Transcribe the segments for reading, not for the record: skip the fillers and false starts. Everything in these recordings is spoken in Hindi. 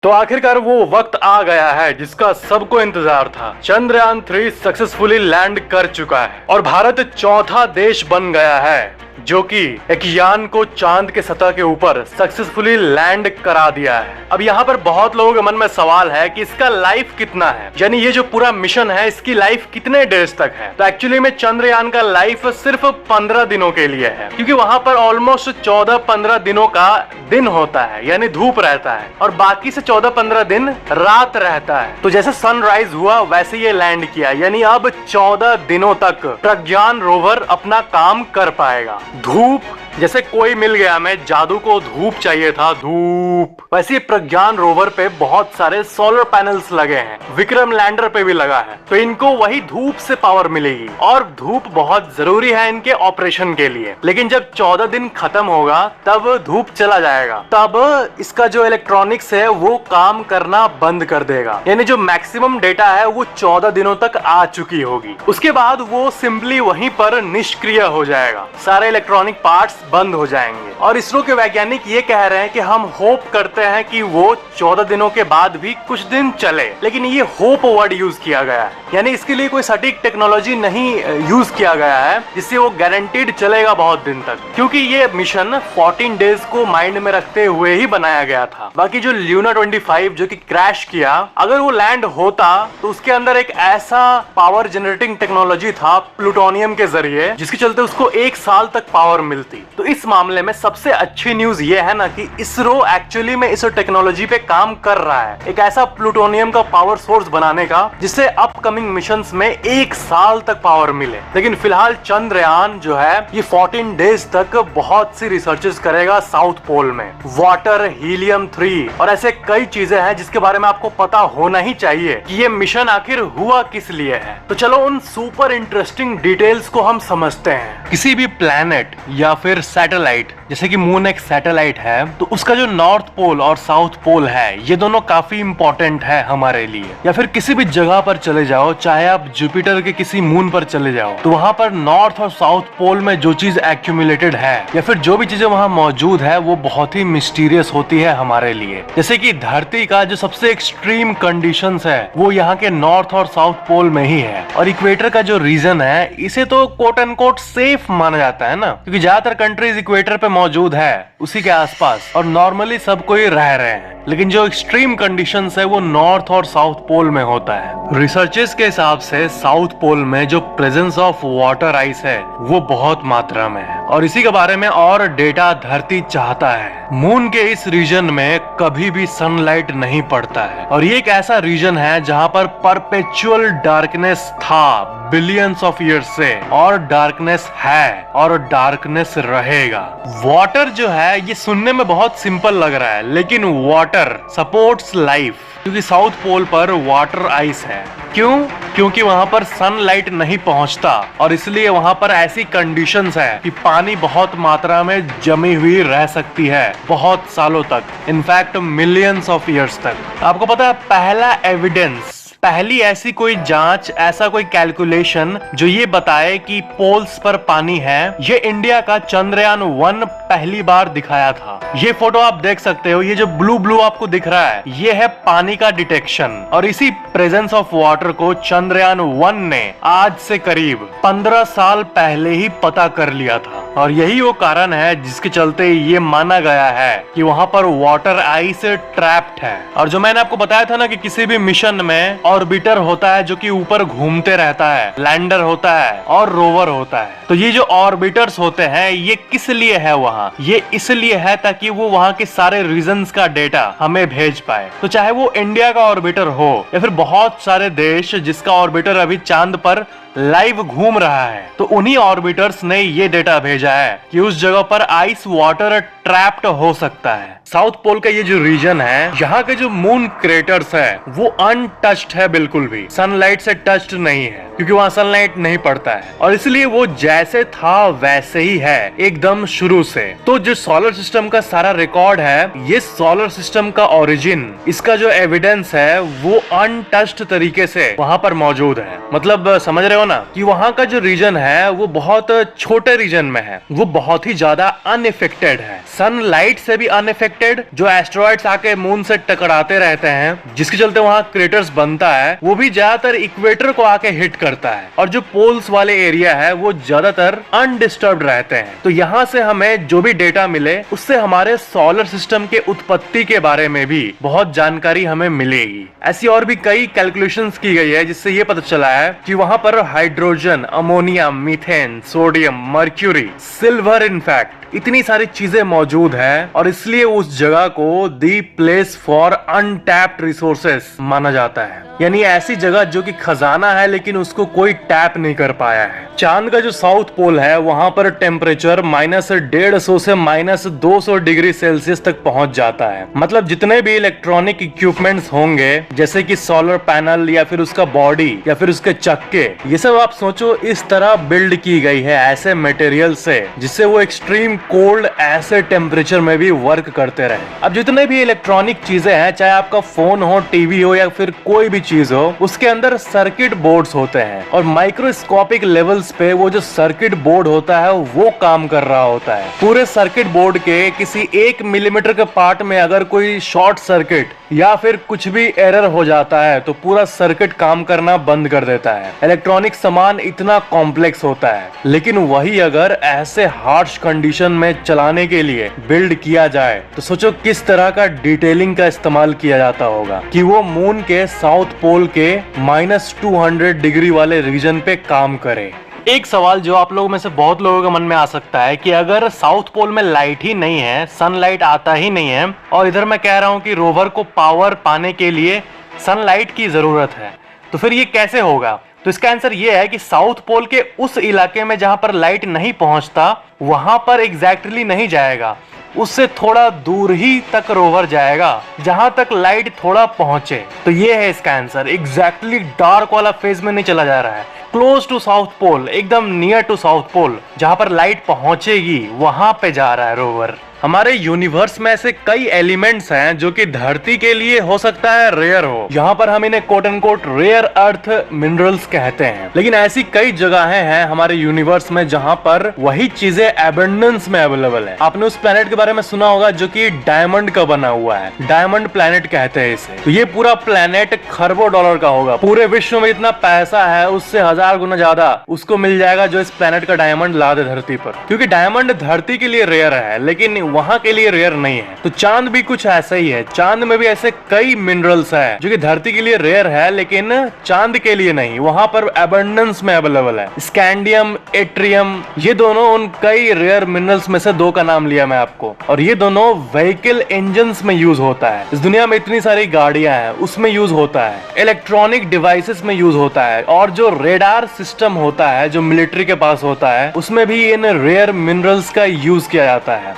तो आखिरकार वो वक्त आ गया है जिसका सबको इंतजार था। चंद्रयान 3 सक्सेसफुली लैंड कर चुका है और भारत चौथा देश बन गया है जो कि एक यान को चांद के सतह के ऊपर सक्सेसफुली लैंड करा दिया है। अब यहाँ पर बहुत लोगों के मन में सवाल है कि इसका लाइफ कितना है, यानी ये जो पूरा मिशन है इसकी लाइफ कितने डेज तक है। तो एक्चुअली में चंद्रयान का लाइफ सिर्फ 15 दिनों के लिए है, क्योंकि वहाँ पर ऑलमोस्ट 14-15 दिनों का दिन होता है, यानी धूप रहता है, और बाकी से 14-15 दिन रात रहता है। तो जैसे सनराइज हुआ वैसे ये लैंड किया, यानी अब 14 दिनों तक प्रज्ञान रोवर अपना काम कर पाएगा। धूप, जैसे कोई मिल गया हमें जादू को धूप चाहिए था, धूप, वैसे प्रज्ञान रोवर पे बहुत सारे सोलर पैनल्स लगे हैं, विक्रम लैंडर पे भी लगा है, तो इनको वही धूप से पावर मिलेगी और धूप बहुत जरूरी है इनके ऑपरेशन के लिए। लेकिन जब 14 दिन खत्म होगा तब धूप चला जाएगा, तब इसका जो इलेक्ट्रॉनिक्स है वो काम करना बंद कर देगा, यानी जो मैक्सिमम डेटा है वो 14 दिनों तक आ चुकी होगी। उसके बाद वो सिंपली वहीं पर निष्क्रिय हो जाएगा, सारे इलेक्ट्रॉनिक पार्ट्स बंद हो जाएंगे। और इसरो के वैज्ञानिक ये कह रहे हैं कि हम होप करते हैं कि वो 14 दिनों के बाद भी कुछ दिन चले, लेकिन ये होप वर्ड यूज किया गया है, यानी इसके लिए कोई सटीक टेक्नोलॉजी नहीं यूज किया गया है जिससे वो गारंटीड चलेगा बहुत दिन तक, क्योंकि ये मिशन 14 डेज को माइंड में रखते हुए ही बनाया गया था। बाकी जो ल्यूना 25 जो कि क्रैश किया, अगर वो लैंड होता तो उसके अंदर एक ऐसा पावर जनरेटिंग टेक्नोलॉजी था प्लूटोनियम के जरिए जिसके चलते उसको 1 साल तक पावर मिलती। तो इस मामले में सबसे अच्छी न्यूज ये है ना कि इसरो एक्चुअली में इस टेक्नोलॉजी पे काम कर रहा है, एक ऐसा प्लूटोनियम का पावर सोर्स बनाने का जिससे अपकमिंग मिशंस में 1 साल तक पावर मिले। लेकिन फिलहाल चंद्रयान जो है ये 14 डेज तक बहुत सी रिसर्चेस करेगा साउथ पोल में, वाटर, हीलियम 3 और ऐसे कई चीजें हैं जिसके बारे में आपको पता होना ही चाहिए कि ये मिशन आखिर हुआ किस लिए है। तो चलो उन सुपर इंटरेस्टिंग डिटेल्स को हम समझते हैं। किसी भी प्लैनेट या फिर सैटेलाइट, जैसे कि मून एक सैटेलाइट है, तो उसका जो नॉर्थ पोल और साउथ पोल है ये दोनों काफी इंपॉर्टेंट है हमारे लिए। या फिर किसी भी जगह पर चले जाओ, चाहे आप जुपिटर के किसी मून पर चले जाओ, तो वहां पर नॉर्थ और साउथ पोल में जो चीज एक्यूमुलेटेड है या फिर जो भी चीजें वहां मौजूद है वो बहुत ही मिस्टीरियस होती है हमारे लिए। जैसे कि धरती का जो सबसे एक्सट्रीम कंडीशंस है वो यहाँ के नॉर्थ और साउथ पोल में ही है, और इक्वेटर का जो रीजन है इसे तो कोट एंड कोट सेफ माना जाता है ना, क्योंकि ज्यादातर कंट्रीज इक्वेटर पे मौजूद है उसी के आसपास और नॉर्मली सब कोई रह रहे हैं। लेकिन जो एक्सट्रीम कंडीशंस है वो नॉर्थ और साउथ पोल में होता है। रिसर्चेस के हिसाब से साउथ पोल में जो प्रेजेंस ऑफ वाटर आइस है वो बहुत मात्रा में है, और इसी के बारे में और डेटा धरती चाहता है। मून के इस रीजन में कभी भी सनलाइट नहीं पड़ता है, और ये एक ऐसा रीजन है जहाँ पर परपेचुअल डार्कनेस था बिलियंस ऑफ ईयर्स से, और डार्कनेस है और डार्कनेस रहेगा। वाटर जो है ये सुनने में बहुत सिंपल लग रहा है, लेकिन वाटर सपोर्ट्स लाइफ, क्योंकि साउथ पोल पर वाटर आइस है। क्यों? क्योंकि वहां पर सनलाइट नहीं पहुंचता, और इसलिए वहां पर ऐसी कंडीशंस है कि पानी बहुत मात्रा में जमी हुई रह सकती है बहुत सालों तक, इनफैक्ट मिलियंस ऑफ ईयर्स तक। आपको पता है पहला एविडेंस, पहली ऐसी कोई जांच, ऐसा कोई कैलकुलेशन जो ये बताए कि पोल्स पर पानी है, ये इंडिया का चंद्रयान 1 पहली बार दिखाया था। ये फोटो आप देख सकते हो, ये जो ब्लू ब्लू आपको दिख रहा है ये है पानी का डिटेक्शन, और इसी प्रेजेंस ऑफ वाटर को चंद्रयान 1 ने आज से करीब 15 साल पहले ही पता कर लिया था। और यही वो कारण है जिसके चलते ये माना गया है कि वहां पर वाटर आइस ट्रैप्ड है। और जो मैंने आपको बताया था ना कि किसी भी मिशन में ऑर्बिटर होता है जो कि ऊपर घूमते रहता है, लैंडर होता है और रोवर होता है, तो ये जो ऑर्बिटर्स होते हैं ये किस लिए है वहाँ? ये इसलिए है ताकि वो वहाँ के सारे रीजन्स का डेटा हमें भेज पाए। तो चाहे वो इंडिया का ऑर्बिटर हो या फिर बहुत सारे देश जिसका ऑर्बिटर अभी चांद पर लाइव घूम रहा है, तो उन्हीं ऑर्बिटर्स ने ये डेटा भेजा है कि उस जगह पर आइस वाटर ट्रैप्ड हो सकता है। साउथ पोल का ये जो रीजन है, यहाँ के जो मून क्रेटर्स है वो अनटच्ड है, बिल्कुल भी सनलाइट से टच्ड नहीं है, क्योंकि वहाँ सनलाइट नहीं पड़ता है, और इसलिए वो जैसे था वैसे ही है एकदम शुरू से। तो जो सोलर सिस्टम का सारा रिकॉर्ड है, ये सोलर सिस्टम का ओरिजिन, इसका जो एविडेंस है वो अनटच्ड तरीके से वहाँ पर मौजूद है। मतलब समझ रहे हो ना कि वहाँ का जो रीजन है वो बहुत छोटे रीजन में है, वो बहुत ही ज्यादा अनइफेक्टेड है, सनलाइट से भी अनइफेक्टेड, जो एस्ट्रॉइड्स आके मून से टकराते रहते हैं जिसके चलते वहां क्रेटर्स बनता है, वो भी ज्यादातर इक्वेटर को आके हिट करता है, और जो पोल्स वाले एरिया है वो ज्यादातर अनडिस्टर्ब्ड रहते हैं। तो यहाँ से हमें जो भी डेटा मिले उससे हमारे सोलर सिस्टम के उत्पत्ति के बारे में भी बहुत जानकारी हमें मिलेगी। ऐसी और भी कई कैलकुलेशंस की गई है जिससे ये पता चला है कि वहां पर hydrogen, ammonia, methane, sodium, mercury, silver, in fact इतनी सारी चीजें मौजूद है, और इसलिए उस जगह को the place for untapped resources माना जाता है। यानी ऐसी जगह जो कि खजाना है लेकिन उसको कोई टैप नहीं कर पाया है। चांद का जो साउथ पोल है वहां पर टेम्परेचर -150 से -200 डिग्री सेल्सियस तक पहुंच जाता है। मतलब जितने भी इलेक्ट्रॉनिक इक्विपमेंट्स होंगे जैसे कि सोलर पैनल या फिर उसका बॉडी या फिर उसके चक्के, ये सब आप सोचो इस तरह बिल्ड की गई है ऐसे मटेरियल से जिससे वो एक्सट्रीम कोल्ड ऐसे टेम्परेचर में भी वर्क करते रहे। अब जितने भी इलेक्ट्रॉनिक चीजें हैं, चाहे आपका फोन हो, टीवी हो या फिर कोई भी चीज हो, उसके अंदर सर्किट बोर्ड्स होते हैं, और माइक्रोस्कोपिक लेवल्स पे वो जो सर्किट बोर्ड होता है वो काम कर रहा होता है। पूरे सर्किट बोर्ड के किसी 1 मिलीमीटर के पार्ट में अगर कोई शॉर्ट सर्किट या फिर कुछ भी एरर हो जाता है तो पूरा सर्किट काम करना बंद कर देता है। इलेक्ट्रॉनिक सामान इतना कॉम्प्लेक्स होता है, लेकिन वही अगर ऐसे हार्श कंडीशन में चलाने के लिए बिल्ड किया जाए तो सोचो किस तरह का डिटेलिंग का इस्तेमाल किया जाता होगा कि वो मून के साउथ पोल के -200 डिग्री वाले रीजन पे काम करे। एक सवाल जो आप लोगों में से बहुत लोगों के मन में आ सकता है कि अगर साउथ पोल में लाइट ही नहीं है, सनलाइट आता ही नहीं है, और इधर मैं कह रहा हूं कि रोवर को पावर पाने के लिए सनलाइट की जरूरत है, तो फिर ये कैसे होगा? तो इसका आंसर ये है कि साउथ पोल के उस इलाके में जहां पर लाइट नहीं पहुंचता वहां पर एग्जैक्टली नहीं जाएगा, उससे थोड़ा दूर ही तक रोवर जाएगा जहां तक लाइट थोड़ा पहुंचे। तो ये है इसका आंसर। एग्जैक्टली डार्क वाला फेज में नहीं चला जा रहा है, क्लोज टू साउथ पोल, एकदम नियर टू साउथ पोल जहां पर लाइट पहुंचेगी वहां पे जा रहा है रोवर। हमारे यूनिवर्स में ऐसे कई एलिमेंट्स हैं जो कि धरती के लिए हो सकता है रेयर हो। यहाँ पर हम इन्हें quote end quote rare earth minerals कहते हैं, लेकिन ऐसी कई जगहें हैं हमारे यूनिवर्स में जहाँ पर वही चीजें एबंडेंस में अवेलेबल है। आपने उस प्लेनेट के बारे में सुना होगा जो कि डायमंड का बना हुआ है, डायमंड प्लेनेट कहते हैं इसे। तो ये पूरा प्लेनेट खरबों डॉलर का होगा। पूरे विश्व में इतना पैसा है उससे 1000 गुना ज्यादा उसको मिल जाएगा जो इस प्लेनेट का डायमंड ला दे धरती पर, क्योंकि डायमंड धरती के लिए रेयर है लेकिन वहां के लिए रेयर नहीं है। तो चांद भी कुछ ऐसा ही है। चांद में भी ऐसे कई मिनरल्स हैं जो कि धरती के लिए रेयर है लेकिन चांद के लिए नहीं, वहां पर अबंडेंस में अवेलेबल है। स्कैंडियम, एट्रियम, ये दोनों उन कई रेयर मिनरल्स में से 2 का नाम लिया मैं आपको, और ये दोनों व्हीकल इंजन्स में यूज होता है। इस दुनिया में इतनी सारी गाड़ियां हैं उसमें यूज होता है, इलेक्ट्रॉनिक डिवाइसेस में यूज होता है, और जो रेडार सिस्टम होता है जो मिलिट्री के पास होता है उसमें भी इन रेयर मिनरल्स का यूज किया जाता है।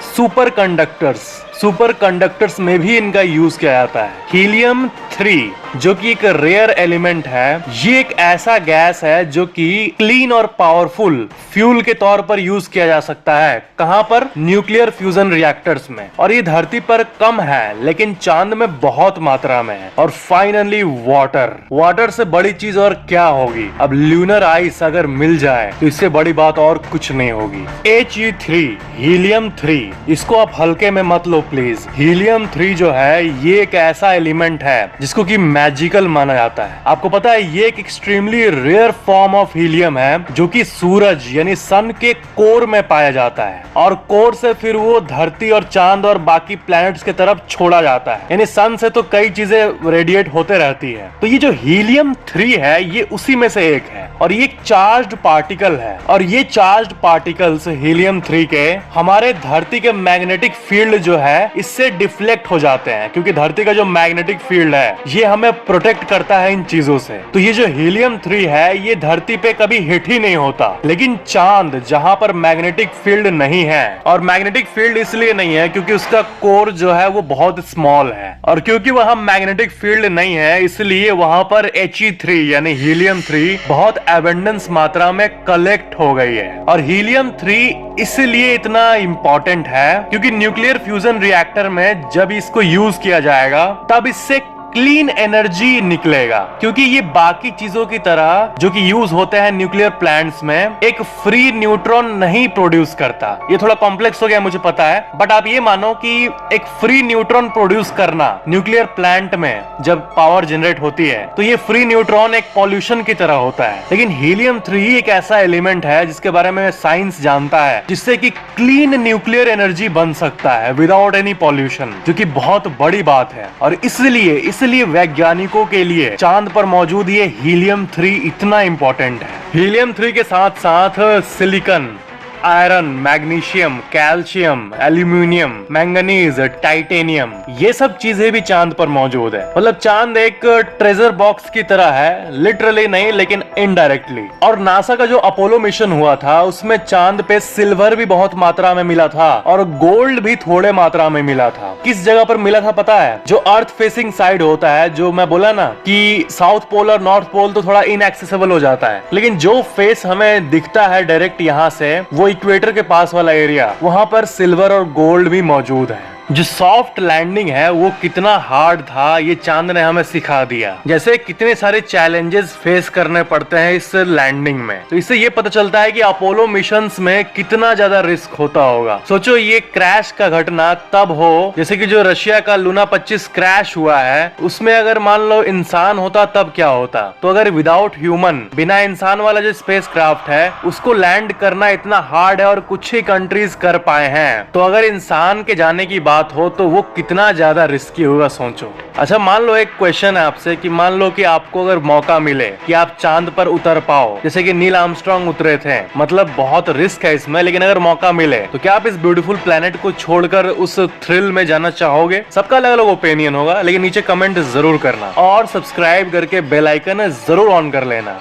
सुपर कंडक्टर्स में भी इनका यूज किया जाता है। हीलियम 3 जो कि एक रेयर एलिमेंट है, ये एक ऐसा गैस है जो कि क्लीन और पावरफुल फ्यूल के तौर पर यूज किया जा सकता है। कहां पर? न्यूक्लियर फ्यूजन रिएक्टर्स में। और ये धरती पर कम है लेकिन चांद में बहुत मात्रा में है। और फाइनली वाटर से बड़ी चीज और क्या होगी? अब ल्यूनर आइस अगर मिल जाए तो इससे बड़ी बात और कुछ नहीं होगी। He3 हीलियम 3, इसको आप हल्के में मत लो प्लीज। हीलियम 3 जो है ये एक ऐसा एलिमेंट है जिसको कि मैजिकल माना जाता है। आपको पता है ये एक extremely rare form of helium है जो कि सूरज यानी सन के कोर में पाया जाता है, और कोर से फिर वो धरती और चांद और बाकी प्लैनेट्स की तरफ छोड़ा जाता है। यानी सन से तो कई चीजें रेडिएट होते रहती है। तो ये जो हीलियम 3 है ये उसी में से एक है, और ये एक चार्ज्ड पार्टिकल है, और ये चार्ज्ड पार्टिकल्स हीलियम 3 के हमारे धरती के मैग्नेटिक फील्ड जो है इससे डिफ्लेक्ट हो जाते हैं, क्योंकि धरती का जो मैग्नेटिक फील्ड है ये हमें प्रोटेक्ट करता है इन चीजों से। तो ये जो हीलियम 3 है ये धरती पे कभी हिट ही नहीं होता, लेकिन चांद जहां पर मैग्नेटिक फील्ड नहीं है, और मैग्नेटिक फील्ड इसलिए नहीं है क्योंकि उसका कोर जो है वो बहुत स्मॉल है, और क्योंकि वहां मैग्नेटिक फील्ड नहीं है इसलिए वहां पर He3 यानी हीलियम 3 बहुत एबंडेंस मात्रा में कलेक्ट हो गई है। और हीलियम 3 इसलिए इतना इंपॉर्टेंट है क्योंकि न्यूक्लियर फ्यूजन रिएक्टर में जब इसको यूज किया जाएगा तब इससे क्लीन एनर्जी निकलेगा, क्योंकि ये बाकी चीजों की तरह जो कि यूज होते हैं न्यूक्लियर प्लांट्स में एक फ्री न्यूट्रॉन नहीं प्रोड्यूस करता। ये थोड़ा कॉम्प्लेक्स हो गया मुझे पता है, बट आप ये मानो कि एक फ्री न्यूट्रॉन प्रोड्यूस करना न्यूक्लियर प्लांट में जब पावर जनरेट होती है तो ये फ्री न्यूट्रॉन एक पॉल्यूशन की तरह होता है। लेकिन हीलियम 3 एक ऐसा एलिमेंट है जिसके बारे में साइंस जानता है, जिससे कि क्लीन न्यूक्लियर एनर्जी बन सकता है विदाउट एनी पॉल्यूशन, जो कि बहुत बड़ी बात है। और इसलिए वैज्ञानिकों के लिए चांद पर मौजूद ये हीलियम 3 इतना इंपॉर्टेंट है। हीलियम 3 के साथ साथ silicon, iron, magnesium, calcium, aluminium, manganese, titanium, ये सब चीजें भी चांद पर मौजूद है। मतलब चांद एक ट्रेजर बॉक्स की तरह है, लिटरली नहीं लेकिन इनडायरेक्टली। और नासा का जो अपोलो मिशन हुआ था उसमें चांद पे सिल्वर भी बहुत मात्रा में मिला था और गोल्ड भी थोड़े मात्रा में मिला था। किस जगह पर मिला था पता है? जो अर्थ फेसिंग साइड होता है, जो मैं बोला ना कि साउथ पोल और नॉर्थ पोल तो थोड़ा इनएक्सेसिबल हो जाता है, लेकिन जो फेस हमें दिखता है डायरेक्ट यहाँ से, वो इक्वेटर के पास वाला एरिया, वहां पर सिल्वर और गोल्ड भी मौजूद है। जो सॉफ्ट लैंडिंग है वो कितना हार्ड था ये चांद ने हमें सिखा दिया। जैसे कितने सारे चैलेंजेस फेस करने पड़ते हैं इस लैंडिंग में, तो इससे ये पता चलता है कि अपोलो मिशंस में कितना ज्यादा रिस्क होता होगा। सोचो ये क्रैश का घटना तब हो, जैसे कि जो रशिया का लूना 25 क्रैश हुआ है, उसमें अगर मान लो इंसान होता तब क्या होता। तो अगर विदाउट ह्यूमन, बिना इंसान वाला जो स्पेस क्राफ्ट है उसको लैंड करना इतना हार्ड है और कुछ ही कंट्रीज कर पाए हैं, तो अगर इंसान के जाने की बात हो तो वो कितना ज्यादा रिस्की होगा सोचो। अच्छा मान लो एक क्वेश्चन है आपसे कि मान लो कि आपको अगर मौका मिले कि आप चांद पर उतर पाओ, जैसे कि नील आर्मस्ट्रांग उतरे थे, मतलब बहुत रिस्क है इसमें, लेकिन अगर मौका मिले तो क्या आप इस ब्यूटीफुल प्लेनेट को छोड़कर उस थ्रिल में जाना चाहोगे? सबका अलग अलग ओपिनियन होगा, लेकिन नीचे कमेंट जरूर करना और सब्सक्राइब करके बेल आइकन जरूर ऑन कर लेना।